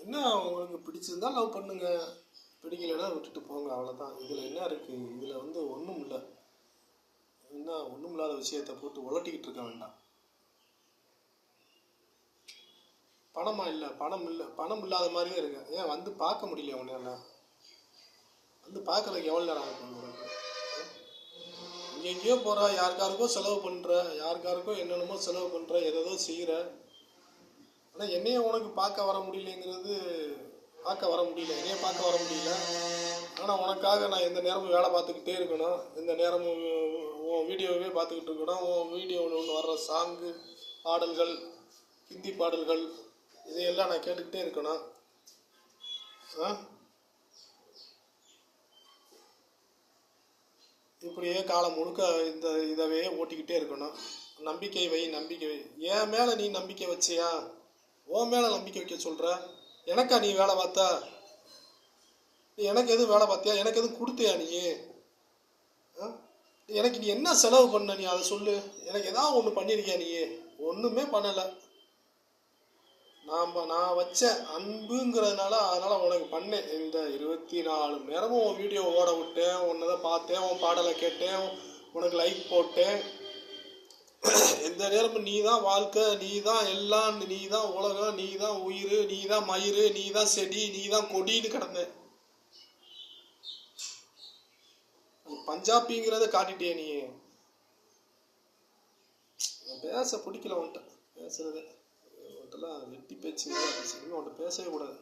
என்ன உங்களுக்கு பிடிச்சிருந்தா லவ் பண்ணுங்க, பிடிக்கலைன்னா விட்டுட்டு போங்க, அவ்வளோதான். இதில் என்ன இருக்குது? இதில் வந்து ஒன்றும் இல்லை. என்ன ஒன்றும் இல்லாத விஷயத்தை போட்டு உலட்டிக்கிட்டு இருக்க வேண்டாம். பணமா இல்லை, பணம் இல்லை, பணம் இல்லாத மாதிரியே இருக்கு. ஏன் வந்து பார்க்க முடியல உன்னால? வந்து பார்க்கறதுக்கு எவ்வளோ நேரம் ஆகும் உங்களுக்கு? எங்கேயோ போகிற, யாருக்காருக்கோ செலவு பண்ணுற, யாருக்காருக்கோ என்னென்னமோ செலவு பண்ணுற, எதோ செய்கிற. ஆனால் என்னையே உனக்கு பார்க்க வர முடியலைங்கிறது, பார்க்க வர முடியல, என்னையே பார்க்க வர முடியல. ஆனால் உனக்காக நான் எந்த நேரமும் வேலை பார்த்துக்கிட்டே இருக்கணும், எந்த நேரமும் உன் வீடியோவே பார்த்துக்கிட்டு இருக்கணும். உன் வீடியோவில் ஒன்று வர்ற சாங்கு, பாடல்கள், ஹிந்தி பாடல்கள், இதையெல்லாம் நான் கேட்டுக்கிட்டே இருக்கணும். இப்படியே காலம் முழுக்க இதவே ஓட்டிக்கிட்டே இருக்கணும். நம்பிக்கை வை, நம்பிக்கை வை. என் மேலே நீ நம்பிக்கை வச்சியா? உன் மேலே நம்பிக்கை வைக்க சொல்கிற. எனக்கா நீ வேலை பார்த்தா? நீ எனக்கு எதுவும் வேலை பார்த்தியா? எனக்கு எதுவும் கொடுத்தியா நீ? எனக்கு நீ என்ன செலவு பண்ண? நீ அதை சொல்லு. எனக்கு ஏதாவது ஒன்று பண்ணியிருக்கியா நீ? ஒன்றுமே பண்ணலை. நான் வச்ச அன்புங்கிறதுனால அதனால் உனக்கு பண்ணேன். இந்த 24 மணி நேரமும் உன் வீடியோ ஓட விட்டேன், உன்னதை பார்த்தேன், உன் பாடலை கேட்டேன், உனக்கு லைக் போட்டேன். எந்த நேரமும் நீ தான் வாழ்க்கை, நீ தான் எல்லாம், நீ தான் உலகம், நீ தான் உயிர், நீ தான் மயிர், நீ தான் செடி, நீ தான் கொடின்னு கிடந்தேன். பஞ்சாபிங்கிறத காட்டிட்டே நீ. பேச பிடிக்கல உன்ட்ட, பேசுறது உன்ட்டெல்லாம் வெட்டி பேச்சு, உன்ட்ட பேசவே கூடாது.